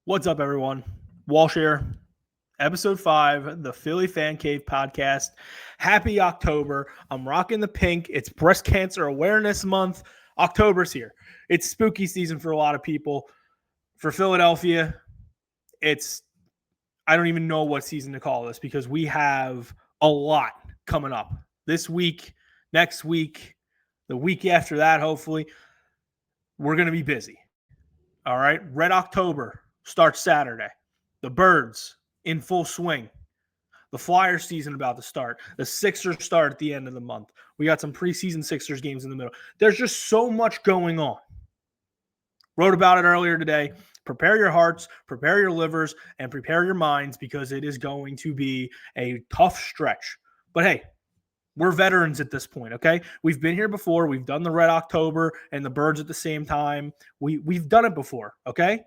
What's up, everyone? Walsh here. Episode 5, the Philly Fan Cave podcast. Happy October. I'm rocking the pink. It's Breast Cancer Awareness Month. October's here. It's spooky season for a lot of people. For Philadelphia, I don't even know what season to call this because we have a lot coming up this week, next week, the week after that, hopefully. We're going to be busy. All right. Red October starts Saturday. The Birds in full swing. The Flyers season about to start. The Sixers start at the end of the month. We got some preseason Sixers games in the middle. There's just so much going on. Wrote about it earlier today. Prepare your hearts, prepare your livers, and prepare your minds because it is going to be a tough stretch. But hey, we're veterans at this point, okay? We've been here before. We've done the Red October and the Birds at the same time. We've done it before, okay?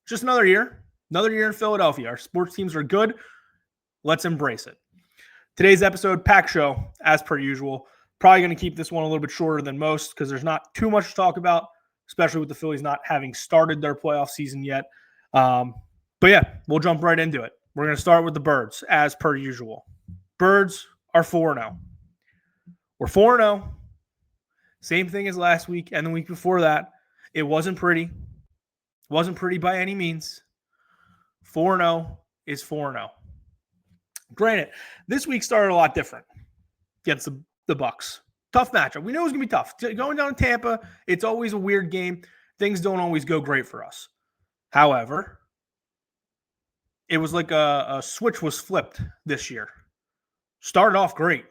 Just another year in Philadelphia. Our sports teams are good. Let's embrace it. Today's episode, packed show, as per usual. Probably going to keep this one a little bit shorter than most because there's not too much to talk about, especially with the Phillies not having started their playoff season yet. But yeah, we'll jump right into it. We're going to start with the Birds, as per usual. Birds are 4-0. We're 4-0. Same thing as last week and the week before that. It wasn't pretty. It wasn't pretty by any means. 4-0 is 4-0. Granted, this week started a lot different against the Bucs. Tough matchup. We know it was going to be tough. Going down to Tampa, it's always a weird game. Things don't always go great for us. However, it was like a switch was flipped this year. Started off great.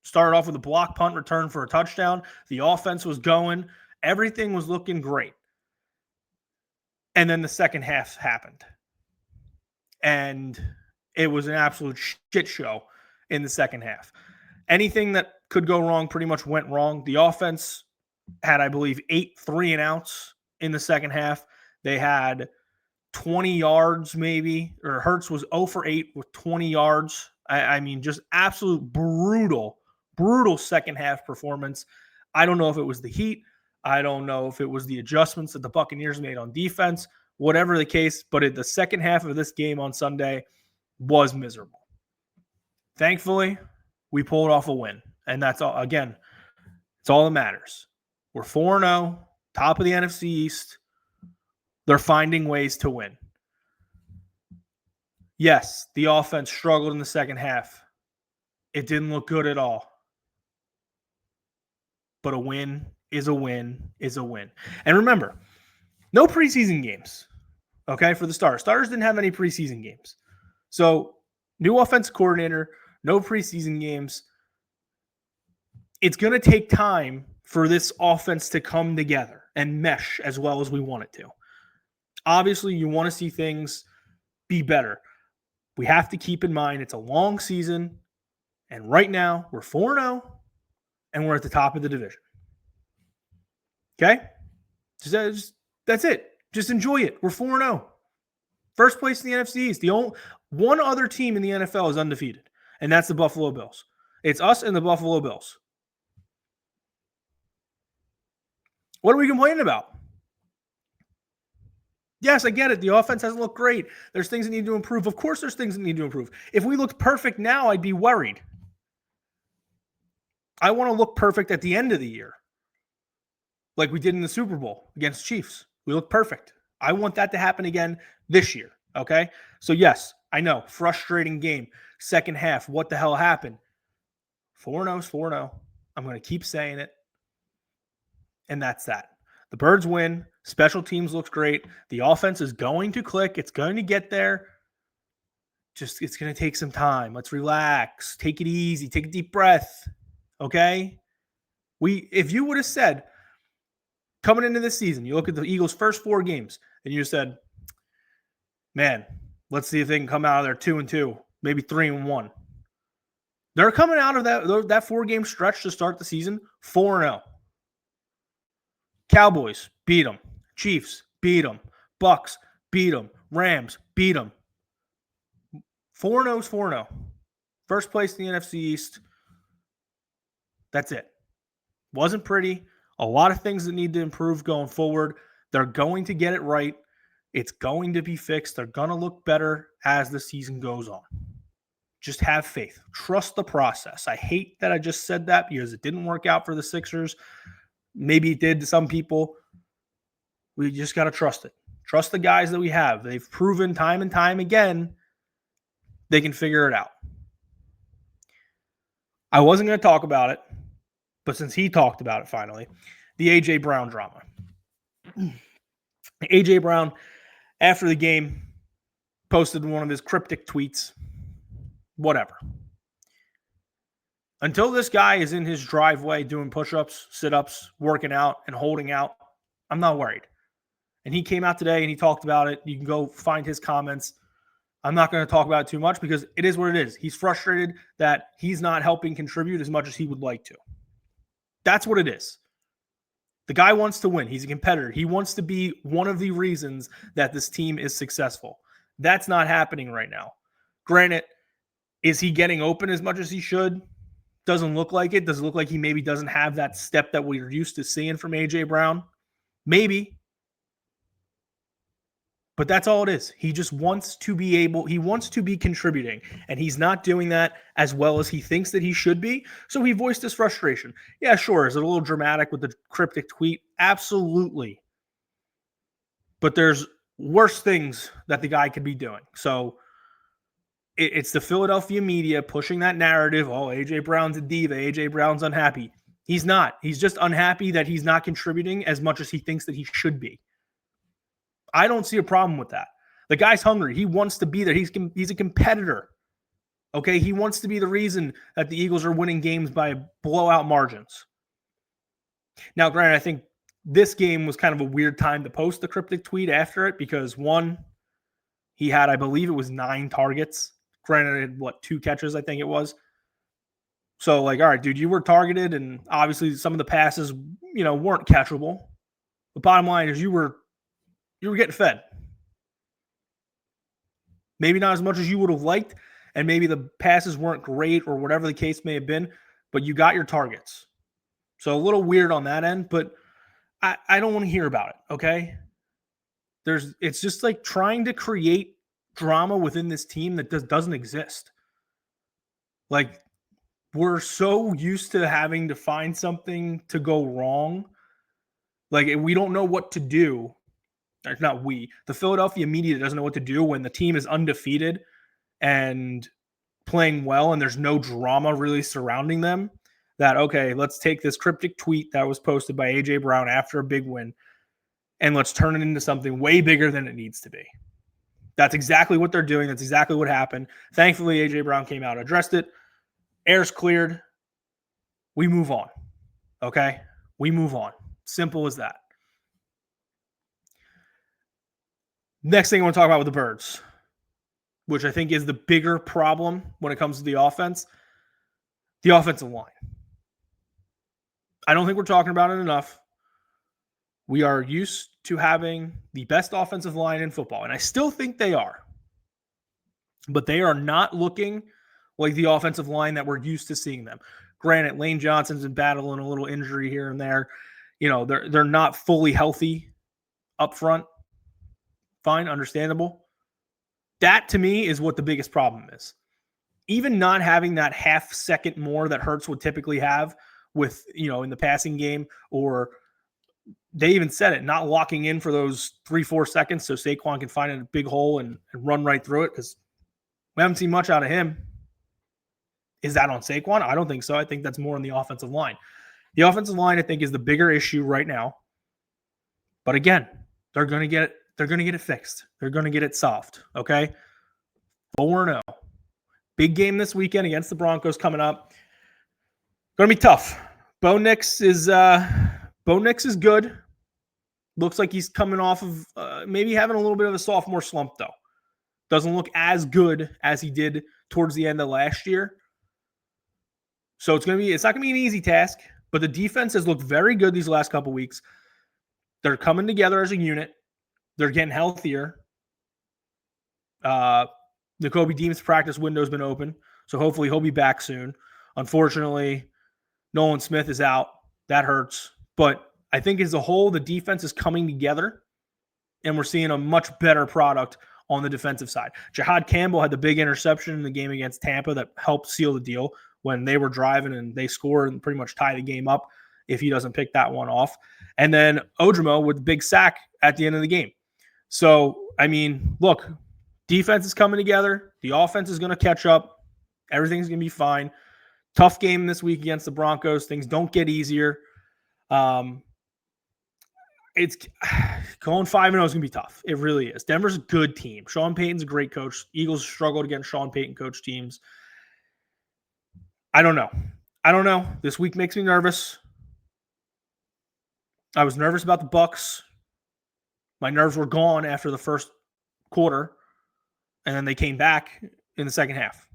Started off with a block punt return for a touchdown. The offense was going. Everything was looking great. And then the second half happened. And it was an absolute shit show in the second half. Anything that could go wrong pretty much went wrong. The offense had, I believe, 8 3-and-outs in the second half. They had 20 yards maybe, or Hurts was 0 for 8 with 20 yards. I mean, just absolute brutal second half performance. I don't know if it was the heat. I don't know if it was the adjustments that the Buccaneers made on defense, whatever the case, but the second half of this game on Sunday was miserable. Thankfully, we pulled off a win, and that's all. Again, it's all that matters. We're 4-0, top of the NFC East. They're finding ways to win. Yes, the offense struggled in the second half. It didn't look good at all. But a win is a win is a win. And remember, no preseason games, okay, for the Stars. Stars didn't have any preseason games. So, new offensive coordinator, no preseason games. It's going to take time for this offense to come together and mesh as well as we want it to. Obviously, you want to see things be better. We have to keep in mind it's a long season, and right now we're 4-0, and we're at the top of the division. Okay? That's it. Just enjoy it. We're 4-0. First place in the NFC East. The only one other team in the NFL is undefeated, and that's the Buffalo Bills. It's us and the Buffalo Bills. What are we complaining about? Yes, I get it. The offense hasn't looked great. There's things that need to improve. Of course there's things that need to improve. If we looked perfect now, I'd be worried. I want to look perfect at the end of the year, like we did in the Super Bowl against Chiefs. We look perfect. I want that to happen again this year, okay? So, yes, I know, frustrating game. Second half, what the hell happened? 4-0 is 4-0. I'm going to keep saying it. And that's that. The Birds win. Special teams looks great. The offense is going to click. It's going to get there. Just, it's going to take some time. Let's relax. Take it easy. Take a deep breath. Okay? If you would have said, coming into this season, you look at the Eagles' first 4 games, and you said, man, let's see if they can come out of there 2-2, maybe 3-1. They're coming out of that 4-game stretch to start the season 4-0. Cowboys, beat them. Chiefs, beat them. Bucs, beat them. Rams, beat them. 4-0 is 4-0. First place in the NFC East. That's it. Wasn't pretty. A lot of things that need to improve going forward. They're going to get it right. It's going to be fixed. They're going to look better as the season goes on. Just have faith. Trust the process. I hate that I just said that because it didn't work out for the Sixers. Maybe it did to some people. We just got to trust it. Trust the guys that we have. They've proven time and time again they can figure it out. I wasn't going to talk about it, but since he talked about it finally, the A.J. Brown drama. A.J. Brown, after the game, posted one of his cryptic tweets. Whatever. Until this guy is in his driveway doing push-ups, sit-ups, working out, and holding out, I'm not worried. And he came out today and he talked about it. You can go find his comments. I'm not going to talk about it too much because it is what it is. He's frustrated that he's not helping contribute as much as he would like to. That's what it is. The guy wants to win. He's a competitor. He wants to be one of the reasons that this team is successful. That's not happening right now. Granted, is he getting open as much as he should? Doesn't look like it. Does it look like he maybe doesn't have that step that we're used to seeing from A.J. Brown? Maybe. But that's all it is. He just wants to be contributing, and he's not doing that as well as he thinks that he should be. So he voiced his frustration. Yeah, sure. Is it a little dramatic with the cryptic tweet? Absolutely. But there's worse things that the guy could be doing. So it's the Philadelphia media pushing that narrative. Oh, A.J. Brown's a diva. A.J. Brown's unhappy. He's not. He's just unhappy that he's not contributing as much as he thinks that he should be. I don't see a problem with that. The guy's hungry. He wants to be there. He's a competitor. Okay? He wants to be the reason that the Eagles are winning games by blowout margins. Now, granted, I think this game was kind of a weird time to post the cryptic tweet after it because, one, he had, I believe it was 9 targets. Granted, 2 catches, I think it was. So, all right, dude, you were targeted, and obviously some of the passes, weren't catchable. The bottom line is you were getting fed. Maybe not as much as you would have liked, and maybe the passes weren't great or whatever the case may have been, but you got your targets. So a little weird on that end, but I don't want to hear about it, okay? It's just like trying to create drama within this team that doesn't exist. Like, we're so used to having to find something to go wrong. Like, we don't know what to do. Not we. The Philadelphia media doesn't know what to do when the team is undefeated and playing well and there's no drama really surrounding them. That, okay, let's take this cryptic tweet that was posted by A.J. Brown after a big win and let's turn it into something way bigger than it needs to be. That's exactly what they're doing. That's exactly what happened. Thankfully, A.J. Brown came out, addressed it. Air's cleared. We move on. Okay? We move on. Simple as that. Next thing I want to talk about with the Birds, which I think is the bigger problem when it comes to the offense, the offensive line. I don't think we're talking about it enough. We are used to having the best offensive line in football, and I still think they are. But they are not looking like the offensive line that we're used to seeing them. Granted, Lane Johnson's been battling a little injury here and there. They're not fully healthy up front. Fine, understandable. That, to me, is what the biggest problem is. Even not having that half second more that Hurts would typically have with, in the passing game, or they even said it, not locking in for those 3-4 seconds so Saquon can find a big hole and run right through it, because we haven't seen much out of him. Is that on Saquon? I don't think so. I think that's more on the offensive line. The offensive line, I think, is the bigger issue right now. But again, they're going to get it. They're going to get it fixed. They're going to get it solved, okay? 4-0. Big game this weekend against the Broncos coming up. Going to be tough. Bo Nix is good. Looks like he's coming off of maybe having a little bit of a sophomore slump, though. Doesn't look as good as he did towards the end of last year. So it's not going to be an easy task, but the defense has looked very good these last couple weeks. They're coming together as a unit. They're getting healthier. Nakobe Dean's practice window's been open, so hopefully he'll be back soon. Unfortunately, Nolan Smith is out. That hurts. But I think as a whole, the defense is coming together. and we're seeing a much better product on the defensive side. Jahad Campbell had the big interception in the game against Tampa that helped seal the deal when they were driving and they scored and pretty much tie the game up if he doesn't pick that one off. And then Ojimo with the big sack at the end of the game. So, I mean, look, defense is coming together. The offense is going to catch up. Everything's going to be fine. Tough game this week against the Broncos. Things don't get easier. It's going 5-0 is going to be tough. It really is. Denver's a good team. Sean Payton's a great coach. Eagles struggled against Sean Payton coach teams. I don't know. This week makes me nervous. I was nervous about the Bucs. My nerves were gone after the first quarter, and then they came back in the second half.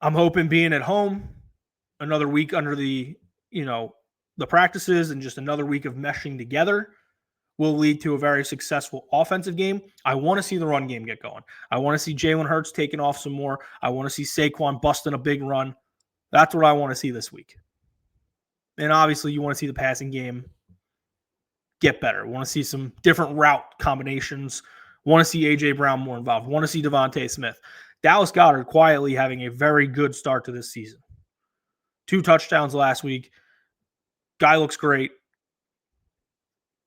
I'm hoping being at home, another week under the practices and just another week of meshing together will lead to a very successful offensive game. I want to see the run game get going. I want to see Jalen Hurts taking off some more. I want to see Saquon busting a big run. That's what I want to see this week. And obviously you want to see the passing game get better. Want to see some different route combinations. Want to see A.J. Brown more involved. Want to see Devontae Smith. Dallas Goedert quietly having a very good start to this season. 2 touchdowns last week. Guy looks great.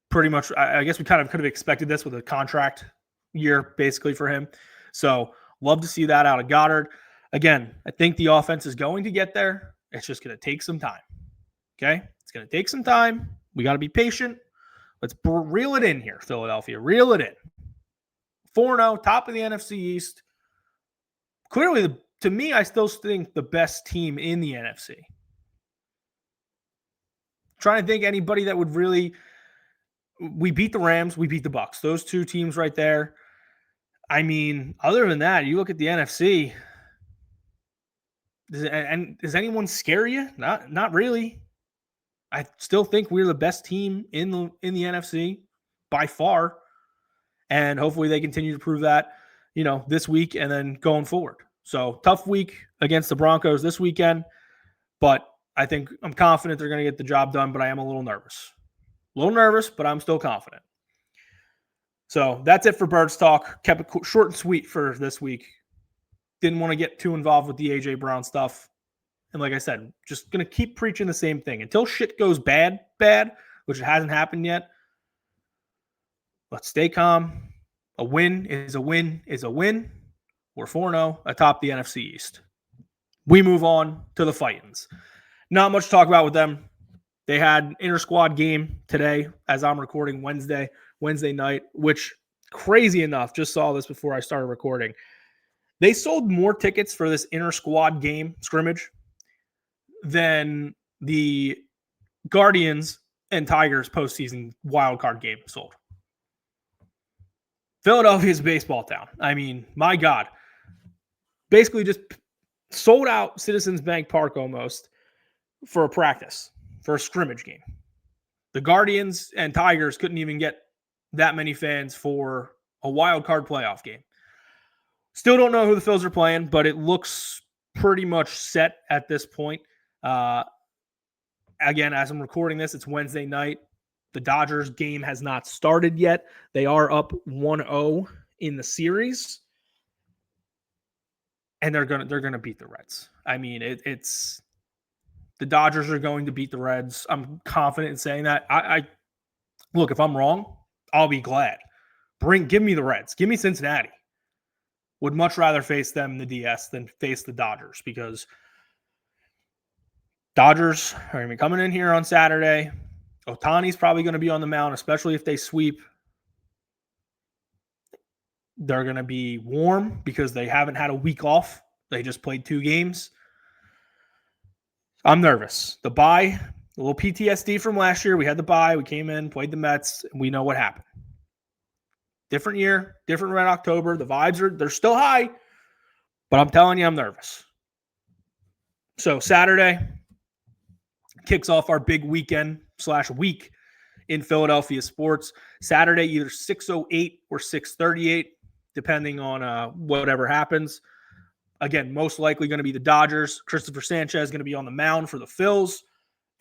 Pretty much, I guess we kind of could have expected this with a contract year basically for him. So love to see that out of Goddard. Again, I think the offense is going to get there. It's just going to take some time. Okay? It's going to take some time. We got to be patient. Let's reel it in here, Philadelphia. Reel it in. 4-0, top of the NFC East. Clearly, to me, I still think the best team in the NFC. Trying to think anybody that would really... We beat the Rams. We beat the Bucs. Those 2 teams right there. I mean, other than that, you look at the NFC. Does anyone scare you? Not really. I still think we're the best team in the NFC by far. And hopefully they continue to prove that, this week and then going forward. So tough week against the Broncos this weekend, but I'm confident they're going to get the job done, but I am a little nervous. But I'm still confident. So that's it for Birds Talk. Kept it short and sweet for this week. Didn't want to get too involved with the A.J. Brown stuff. And like I said, just going to keep preaching the same thing. Until shit goes bad, which it hasn't happened yet, let's stay calm. A win is a win is a win. We're 4-0 atop the NFC East. We move on to the Titans. Not much to talk about with them. They had an inter-squad game today as I'm recording Wednesday night, which, crazy enough, just saw this before I started recording. They sold more tickets for this inter-squad game scrimmage than the Guardians and Tigers postseason wildcard game sold. Philadelphia's a baseball town. I mean, my God. Basically just sold out Citizens Bank Park almost for a practice, for a scrimmage game. The Guardians and Tigers couldn't even get that many fans for a wild card playoff game. Still don't know who the Phils are playing, but it looks pretty much set at this point. Again, as I'm recording this, it's Wednesday night. The Dodgers game has not started yet. They are up 1-0 in the series. And they're gonna beat the Reds. I mean, it's the Dodgers are going to beat the Reds. I'm confident in saying that. I look, if I'm wrong, I'll be glad. Give me the Reds. Give me Cincinnati. Would much rather face them in the DS than face the Dodgers, because Dodgers are going to be coming in here on Saturday. Ohtani's probably going to be on the mound, especially if they sweep. They're going to be warm because they haven't had a week off. They just played 2 games. I'm nervous. The bye, a little PTSD from last year. We had the bye. We came in, played the Mets. And we know what happened. Different year, different Red October. The vibes they're still high, but I'm telling you, I'm nervous. So Saturday kicks off our big weekend/week in Philadelphia sports. Saturday, either 6:08 or 6:38, depending on whatever happens. Again, most likely going to be the Dodgers. Christopher Sanchez is going to be on the mound for the Phils.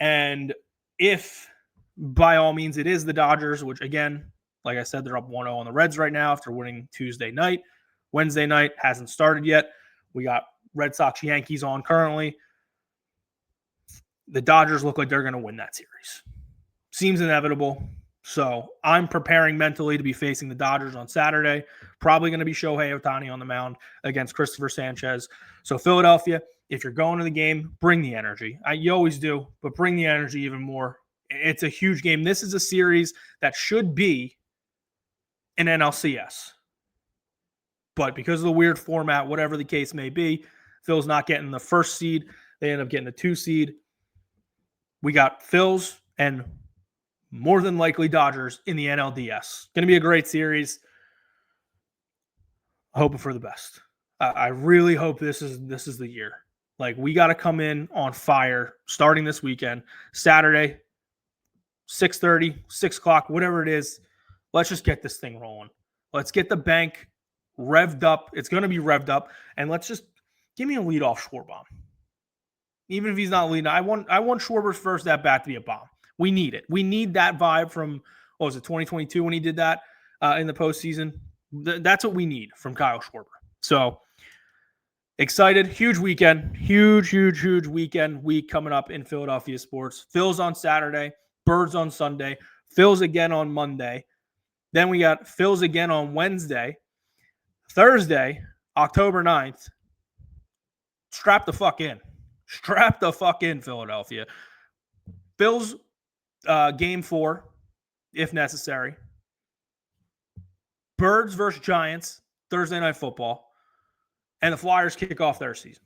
And if by all means, it is the Dodgers, which, again, like I said, they're up 1-0 on the Reds right now after winning Tuesday night. Wednesday night hasn't started yet. We got Red Sox Yankees on currently. The Dodgers look like they're going to win that series. Seems inevitable. So I'm preparing mentally to be facing the Dodgers on Saturday. Probably going to be Shohei Ohtani on the mound against Christopher Sanchez. So Philadelphia, if you're going to the game, bring the energy. You always do, but bring the energy even more. It's a huge game. This is a series that should be an NLCS. But because of the weird format, whatever the case may be, Phil's not getting the first seed. They end up getting the 2 seed. We got Phil's and more than likely Dodgers in the NLDS. Going to be a great series. Hoping for the best. I really hope this is the year. Like, we got to come in on fire starting this weekend, Saturday, 6:30, 6 o'clock, whatever it is. Let's just get this thing rolling. Let's get the bank revved up. It's going to be revved up, and let's just give me a leadoff Schwarber. Even if he's not leading, I want Schwarber's first at bat to be a bomb. We need it. We need that vibe from, 2022 when he did that in the postseason. That's what we need from Kyle Schwarber. So excited. Huge weekend. Huge week coming up in Philadelphia sports. Phil's on Saturday. Birds on Sunday. Phil's again on Monday. Then we got Phil's again on Wednesday. Thursday, October 9th. Strap the fuck in. Strap the fuck in, Philadelphia. Phil's game 4, if necessary. Birds versus Giants, Thursday Night Football. And the Flyers kick off their season.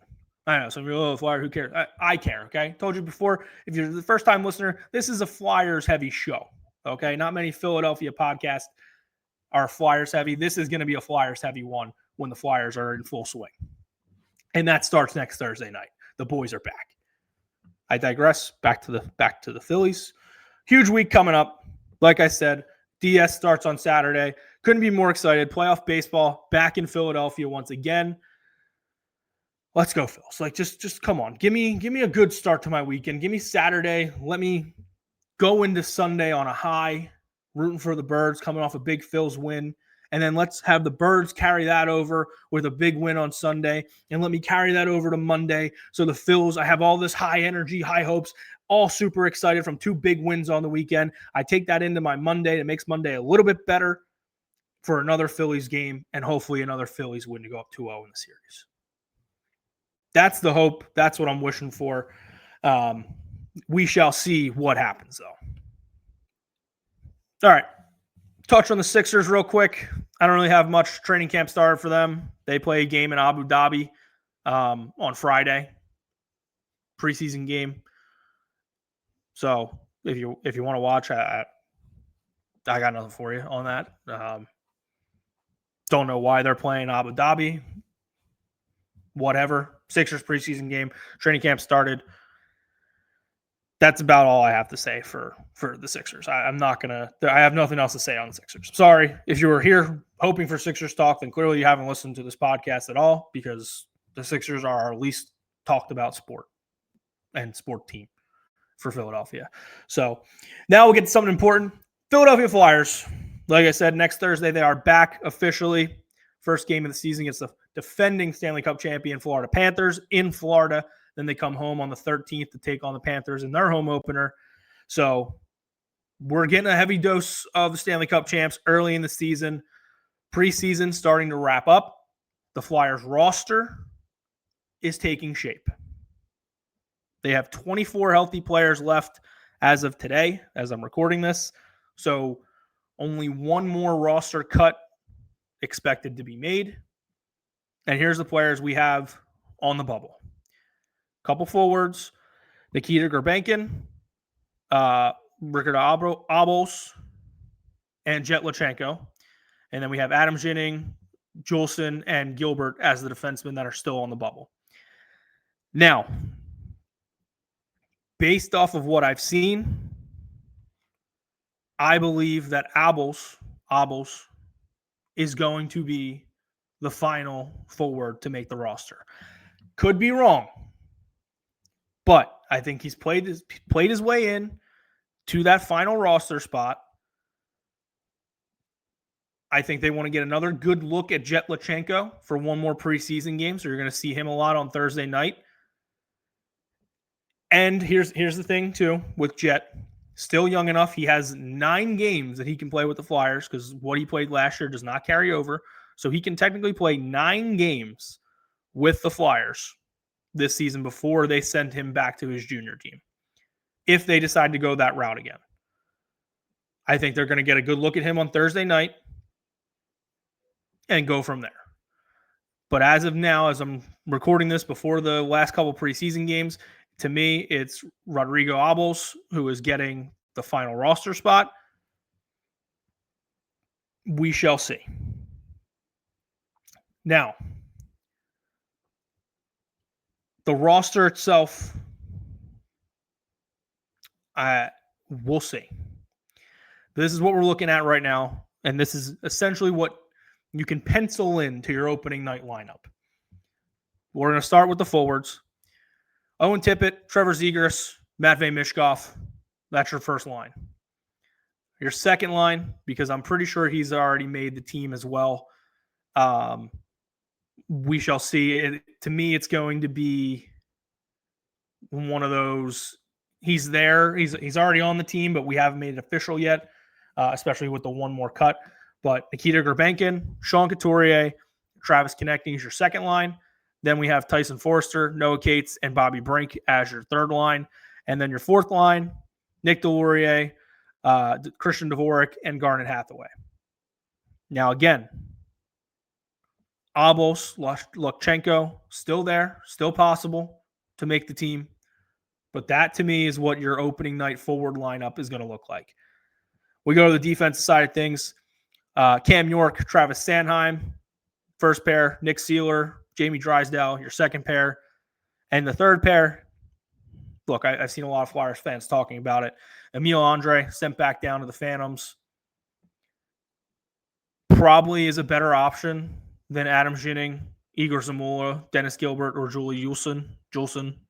I know, some people, oh, Flyer, who cares? I care, okay? Told you before, if you're the first-time listener, this is a Flyers-heavy show, okay? Not many Philadelphia podcasts are Flyers-heavy. This is going to be a Flyers-heavy one when the Flyers are in full swing. And that starts next Thursday night. The boys are back. I digress. Back to the Phillies. Huge week coming up. Like I said, DS starts on Saturday. Couldn't be more excited. Playoff baseball back in Philadelphia once again. Let's go, Phils. Like, just come on. Give me a good start to my weekend. Give me Saturday. Let me go into Sunday on a high, rooting for the Birds, coming off a big Phils win. And then let's have the Birds carry that over with a big win on Sunday. And let me carry that over to Monday. So the Phils, I have all this high energy, high hopes, all super excited from 2 big wins on the weekend. I take that into my Monday. It makes Monday a little bit better for another Phillies game and hopefully another Phillies win to go up 2-0 in the series. That's the hope. That's what I'm wishing for. We shall see what happens, though. All right. Touch on the Sixers real quick. I don't really have much. Training camp started for them. They play a game in Abu Dhabi on Friday. Preseason game. So if you want to watch, I got nothing for you on that. Don't know why they're playing Abu Dhabi. Whatever. Sixers preseason game. Training camp started. That's about all I have to say for the Sixers. I have nothing else to say on the Sixers. Sorry. If you were here hoping for Sixers talk, then clearly you haven't listened to this podcast at all, because the Sixers are our least talked about sport and sport team for Philadelphia. So now we'll get to something important. Philadelphia Flyers. Like I said, next Thursday they are back officially. First game of the season against the defending Stanley Cup champion Florida Panthers in Florida. Then they come home on the 13th to take on the Panthers in their home opener. So we're getting a heavy dose of the Stanley Cup champs early in the season. Preseason starting to wrap up. The Flyers roster is taking shape. They have 24 healthy players left as of today, as I'm recording this. So only one more roster cut expected to be made. And here's the players we have on the bubble. Couple forwards, Nikita Gurbankin, Ricardo Abos, and Jet Lachenko. And then we have Adam Ginning, Juleson, and Gilbert as the defensemen that are still on the bubble. Now, based off of what I've seen, I believe that Abos is going to be the final forward to make the roster. Could be wrong. But I think he's played his way in, to that final roster spot. I think they want to get another good look at Jet Lachenko for one more preseason game. So you're going to see him a lot on Thursday night. And here's the thing, too, with Jet. Still young enough. He has 9 games that he can play with the Flyers because what he played last year does not carry over. So he can technically play 9 games with the Flyers this season before they send him back to his junior team, if they decide to go that route again. I think they're going to get a good look at him on Thursday night and go from there. But as of now, as I'm recording this before the last couple preseason games, to me, it's Rodrigo Abels who is getting the final roster spot. We shall see. Now, the roster itself, we'll see. This is what we're looking at right now, and this is essentially what you can pencil into your opening night lineup. We're going to start with the forwards. Owen Tippett, Trevor Zegras, Matvei Mishkov. That's your first line. Your second line, because I'm pretty sure he's already made the team as well. We shall see. To me, it's going to be one of those. He's there. He's already on the team, but we haven't made it official yet, especially with the one more cut. But Nikita Gurbankin, Sean Couturier, Travis Konechny is your second line. Then we have Tyson Forster, Noah Cates, and Bobby Brink as your third line. And then your fourth line, Nick Delorier, Christian Dvorak, and Garnet Hathaway. Now, again, Abels, Lukchenko, still there, still possible to make the team. But that, to me, is what your opening night forward lineup is going to look like. We go to the defensive side of things. Cam York, Travis Sanheim, first pair. Nick Seeler, Jamie Drysdale, your second pair. And the third pair, look, I've seen a lot of Flyers fans talking about it. Emil Andre, sent back down to the Phantoms. Probably is a better option than Adam Ginning, Igor Zamula, Dennis Gilbert, or Julie Julson,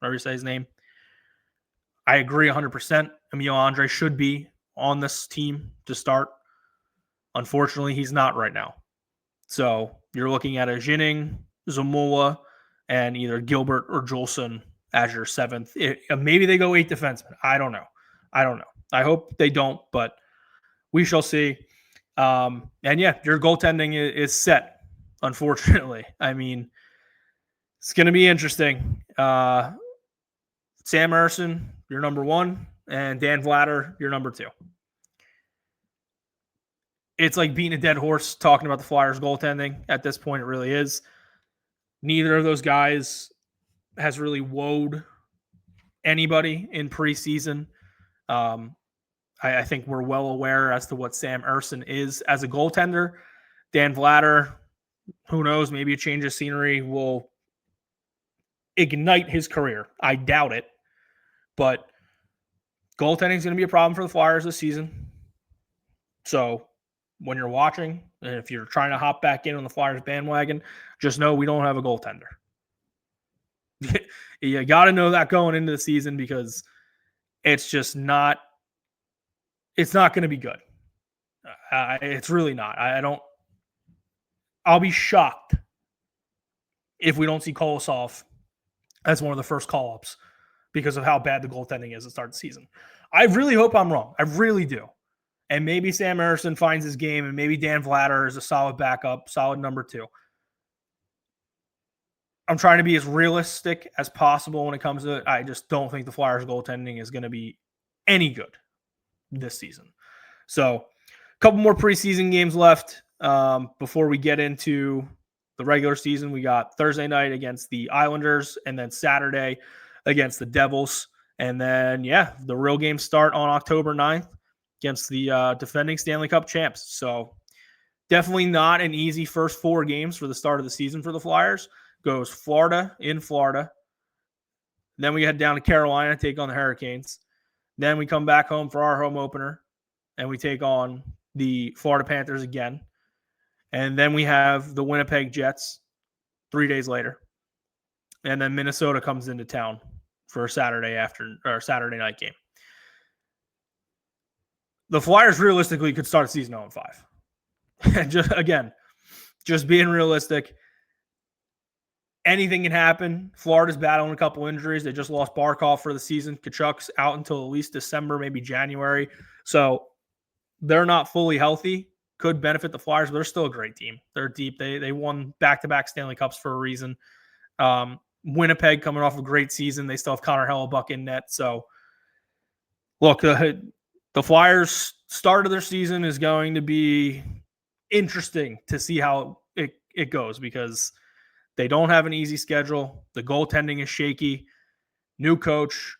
however you say his name. I agree 100%. Emil Andre should be on this team to start. Unfortunately, he's not right now. So you're looking at a Ginning, Zamula, and either Gilbert or Julson as your seventh. Maybe they go 8 defensemen. I don't know. I hope they don't, but we shall see. And yeah, your goaltending is set, unfortunately. I mean, it's going to be interesting. Sam Ersson, your number 1, and Dan Vladar, your number 2. It's like beating a dead horse talking about the Flyers goaltending. At this point, it really is. Neither of those guys has really woed anybody in preseason. I think we're well aware as to what Sam Ersson is as a goaltender. Dan Vladar, who knows, maybe a change of scenery will ignite his career. I doubt it. But goaltending is going to be a problem for the Flyers this season. So when you're watching, and if you're trying to hop back in on the Flyers bandwagon, just know we don't have a goaltender. You got to know that going into the season because it's just not – it's not going to be good. It's really not. I'll be shocked if we don't see Kolosov as one of the first call-ups because of how bad the goaltending is to start the season. I really hope I'm wrong. I really do. And maybe Sam Ersson finds his game, and maybe Dan Vladar is a solid backup, solid number 2. I'm trying to be as realistic as possible when it comes to it. I just don't think the Flyers goaltending is going to be any good this season. So a couple more preseason games left before we get into the regular season. We got Thursday night against the Islanders and then Saturday against the Devils. And then, the real games start on October 9th against the defending Stanley Cup champs. So definitely not an easy first 4 games for the start of the season for the Flyers. Goes Florida in Florida. Then we head down to Carolina, take on the Hurricanes. Then we come back home for our home opener, and we take on the Florida Panthers again. And then we have the Winnipeg Jets 3 days later. And then Minnesota comes into town for a Saturday night game. the Flyers realistically could start the season 0-5. Just being realistic. Anything can happen. Florida's battling a couple injuries. They just lost Barkov for the season. Kachuk's out until at least December, maybe January. So they're not fully healthy. Could benefit the Flyers, but they're still a great team. They're deep. They won back-to-back Stanley Cups for a reason. Winnipeg coming off a great season. They still have Connor Hellebuck in net. So, look, the Flyers' start of their season is going to be interesting to see how it goes because they don't have an easy schedule. The goaltending is shaky. New coach.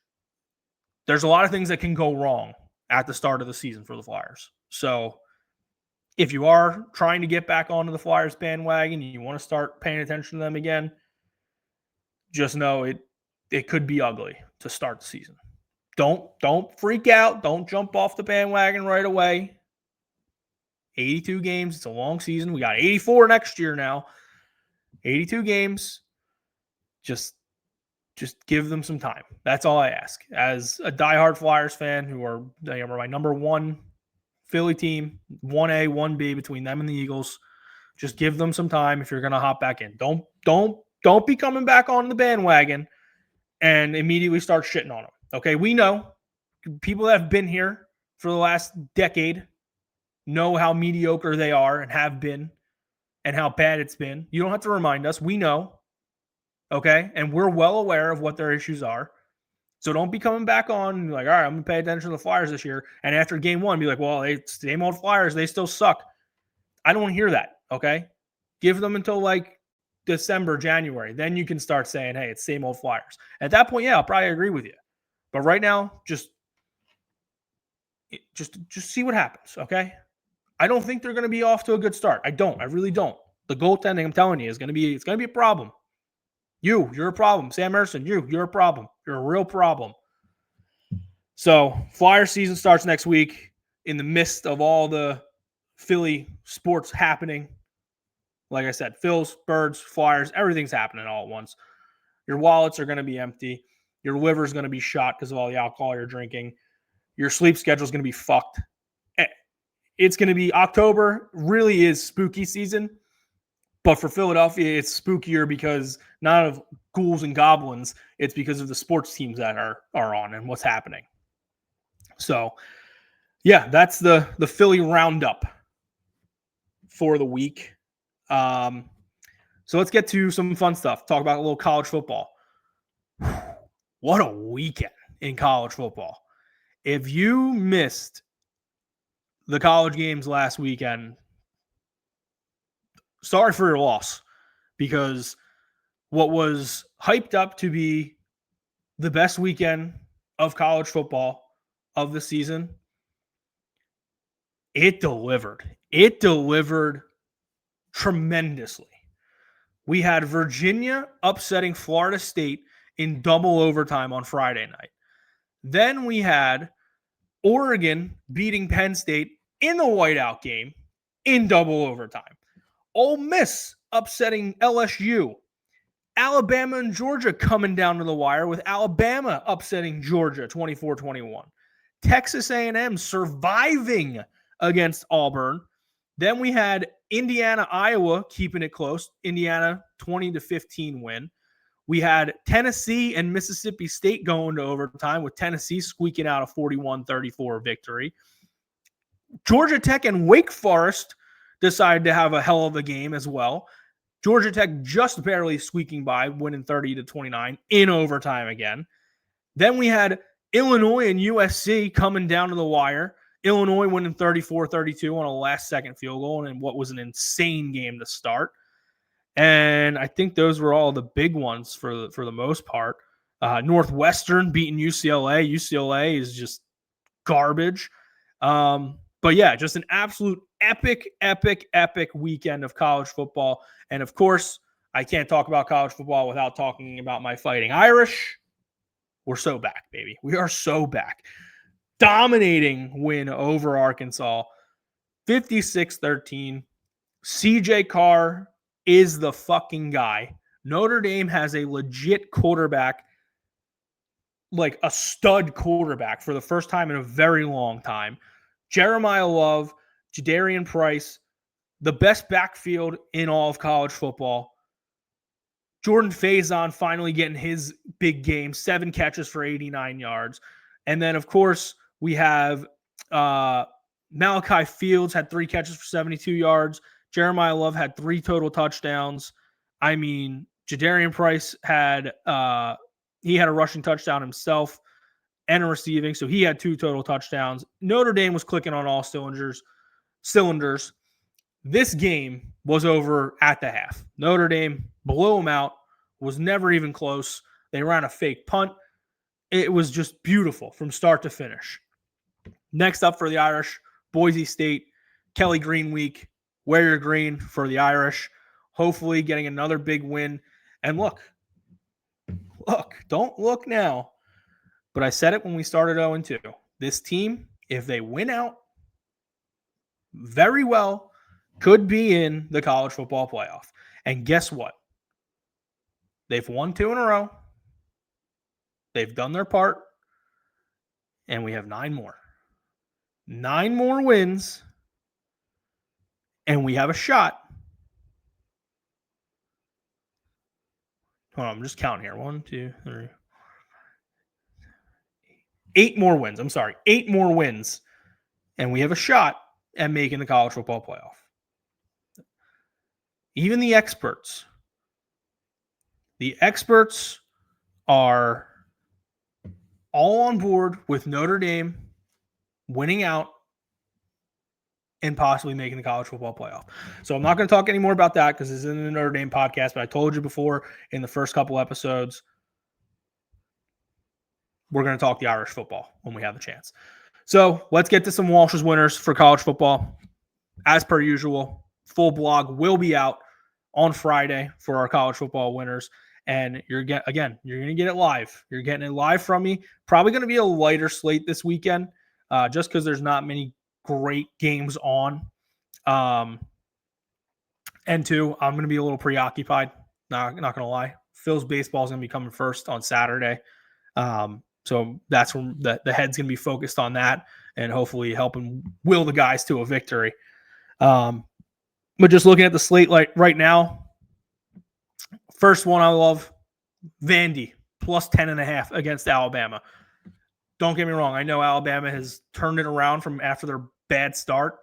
There's a lot of things that can go wrong at the start of the season for the Flyers. So, if you are trying to get back onto the Flyers bandwagon and you want to start paying attention to them again, just know it could be ugly to start the season. Don't freak out. Don't jump off the bandwagon right away. 82 games. It's a long season. We got 84 next year now. 82 games. Just give them some time. That's all I ask. As a diehard Flyers fan, they are my number one Philly team, 1A, 1B between them and the Eagles. Just give them some time if you're going to hop back in. Don't be coming back on the bandwagon and immediately start shitting on them. Okay, we know people that have been here for the last decade know how mediocre they are and have been and how bad it's been. You don't have to remind us. We know. Okay, and we're well aware of what their issues are. So don't be coming back on like, all right, I'm going to pay attention to the Flyers this year. And after game one, be like, well, it's the same old Flyers. They still suck. I don't want to hear that, okay? Give them until like December, January. Then you can start saying, hey, it's same old Flyers. At that point, yeah, I'll probably agree with you. But right now, just see what happens, okay? I don't think they're going to be off to a good start. I don't. I really don't. The goaltending, I'm telling you, it's going to be a problem. You're a problem. Sam Emerson, you're a problem. You're a real problem. So, Flyer season starts next week in the midst of all the Philly sports happening. Like I said, Phils, Birds, Flyers, everything's happening all at once. Your wallets are going to be empty. Your liver's going to be shot because of all the alcohol you're drinking. Your sleep schedule's going to be fucked. It's going to be October, really is spooky season. But for Philadelphia, it's spookier because not of ghouls and goblins. It's because of the sports teams that are on and what's happening. So, yeah, that's the Philly roundup for the week. So let's get to some fun stuff. Talk about a little college football. What a weekend in college football. If you missed the college games last weekend, sorry for your loss, because what was hyped up to be the best weekend of college football of the season, it delivered. It delivered tremendously. We had Virginia upsetting Florida State in double overtime on Friday night. Then we had Oregon beating Penn State in the whiteout game in double overtime. Ole Miss upsetting LSU. Alabama and Georgia coming down to the wire with Alabama upsetting Georgia 24-21. Texas A&M surviving against Auburn. Then we had Indiana, Iowa keeping it close. Indiana 20-15 win. We had Tennessee and Mississippi State going to overtime with Tennessee squeaking out a 41-34 victory. Georgia Tech and Wake Forest decided to have a hell of a game as well. Georgia Tech just barely squeaking by, winning 30-29 in overtime again. Then we had Illinois and USC coming down to the wire. Illinois winning 34-32 on a last-second field goal in what was an insane game to start. And I think those were all the big ones for the most part. Northwestern beating UCLA. UCLA is just garbage. But yeah, just an absolute epic weekend of college football. And of course, I can't talk about college football without talking about my Fighting Irish. We're so back, baby. We are so back. Dominating win over Arkansas, 56-13. CJ Carr is the fucking guy. Notre Dame has a legit quarterback, like a stud quarterback for the first time in a very long time. Jeremiah Love, Jadarian Price, the best backfield in all of college football. Jordan Faison finally getting his big game, 7 catches for 89 yards. And then, of course, we have Malachi Fields had 3 catches for 72 yards. Jeremiah Love had 3 total touchdowns. I mean, Jadarian Price had he had a rushing touchdown himself and a receiving, so he had 2 total touchdowns. Notre Dame was clicking on all cylinders. This game was over at the half. Notre Dame blew them out, was never even close. They ran a fake punt. It was just beautiful from start to finish. Next up for the Irish, Boise State, Kelly Green week. Wear your green for the Irish. Hopefully getting another big win. And look, don't look now. But I said it when we started 0-2. This team, if they win out, very well could be in the college football playoff. And guess what? They've won 2 in a row. They've done their part. And we have 9 more. 9 more wins. And we have a shot. Hold on, I'm just counting here. 1, 2, 3. 8 more wins. I'm sorry. 8 more wins. And we have a shot at making the college football playoff. Even the experts are all on board with Notre Dame winning out and possibly making the college football playoff. So I'm not going to talk any more about that because it's in the Notre Dame podcast, but I told you before in the first couple episodes, we're going to talk the Irish football when we have the chance. So let's get to some Walsh's winners for college football. As per usual, full blog will be out on Friday for our college football winners. And you're going to get it live. You're getting it live from me. Probably going to be a lighter slate this weekend just because there's not many great games on. And 2, I'm going to be a little preoccupied. Not going to lie. Phil's baseball is going to be coming first on Saturday. So that's when the head's going to be focused on that and hopefully helping will the guys to a victory. But just looking at the slate like right now, first one I love, Vandy, plus 10.5 against Alabama. Don't get me wrong. I know Alabama has turned it around from after their bad start.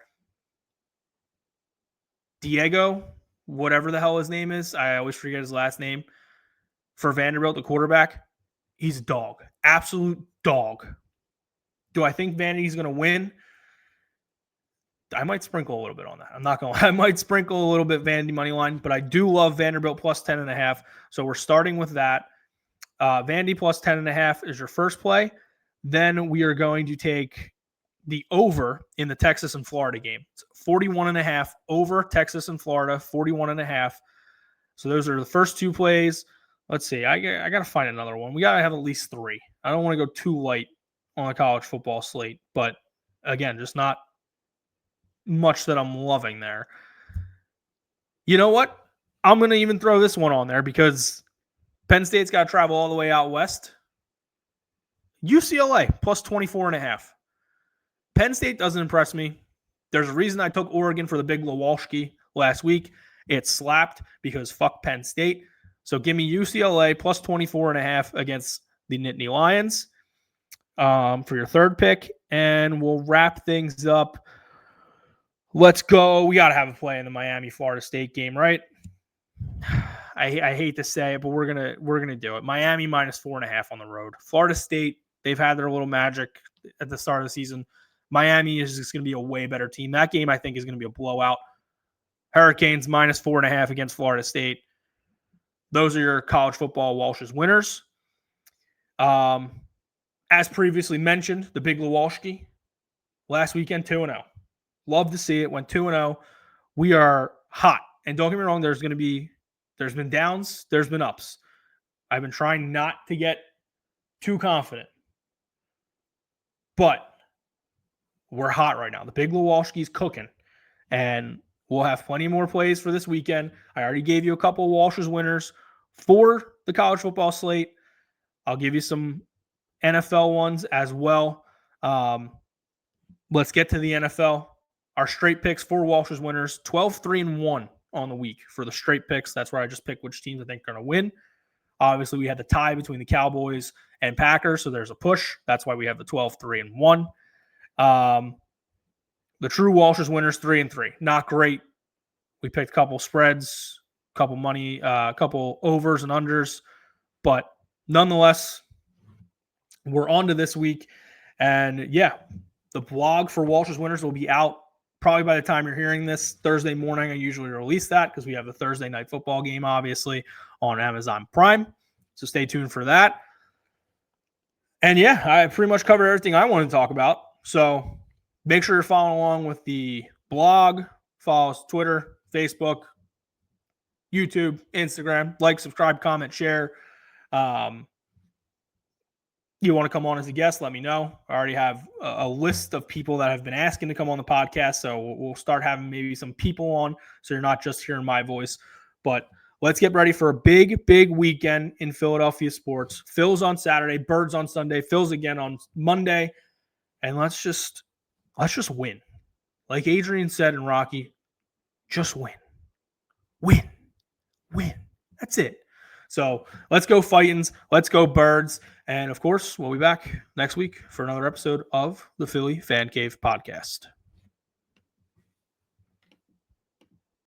Diego, whatever the hell his name is, I always forget his last name, for Vanderbilt, the quarterback, he's a dog. Absolute dog. Do I think Vandy's going to win? I might sprinkle a little bit on that. I'm not going to. I might sprinkle a little bit Vandy money line, but I do love Vanderbilt plus 10.5. So we're starting with that. Vandy plus 10.5 is your first play. Then we are going to take the over in the Texas and Florida game. It's 41.5 over Texas and Florida, 41.5. So those are the first 2 plays. Let's see. I got to find another one. We got to have at least 3. I don't want to go too light on a college football slate, but again, just not much that I'm loving there. You know what? I'm going to even throw this one on there because Penn State's got to travel all the way out west. UCLA plus 24.5. Penn State doesn't impress me. There's a reason I took Oregon for the big Walsh last week. It slapped because fuck Penn State. So give me UCLA plus 24.5 against the Nittany Lions for your third pick. And we'll wrap things up. Let's go. We got to have a play in the Miami-Florida State game, right? I hate to say it, but we're gonna do it. Miami minus 4.5 on the road. Florida State, they've had their little magic at the start of the season. Miami is just going to be a way better team. That game, I think, is going to be a blowout. Hurricanes minus 4.5 against Florida State. Those are your college football Walsh's winners. As previously mentioned, the big Lewalski last weekend 2-0. Love to see it. Went 2-0. We are hot. And don't get me wrong, there's been downs, there's been ups. I've been trying not to get too confident. But we're hot right now. The big Lewalski's cooking. And we'll have plenty more plays for this weekend. I already gave you a couple of Walsh's winners for the college football slate. I'll give you some NFL ones as well. let's get to the NFL. Our straight picks for Walsh's winners, 12-3-1 on the week for the straight picks. That's where I just picked which teams I think are going to win. Obviously, we had the tie between the Cowboys and Packers, so there's a push. That's why we have the 12-3-1. The true Walsh's winners, 3-3. Not great. We picked a couple spreads, couple money, couple overs and unders, but nonetheless, we're on to this week. And yeah, the blog for Walsh's winners will be out probably by the time you're hearing this Thursday morning. I usually release that because we have the Thursday night football game, obviously, on Amazon Prime. So stay tuned for that. And yeah, I pretty much covered everything I wanted to talk about. So make sure you're following along with the blog. Follow us Twitter, Facebook, YouTube, Instagram. Like, subscribe, comment, share. You want to come on as a guest, let me know. I already have a list of people that have been asking to come on the podcast, so we'll start having maybe some people on so you're not just hearing my voice. But let's get ready for a big, big weekend in Philadelphia sports. Phil's on Saturday, Birds on Sunday, Phil's again on Monday, and let's just win. Like Adrian said in Rocky, just win. Win. That's it. So let's go Fightins. Let's go Birds. And of course, we'll be back next week for another episode of the Philly Fan Cave podcast.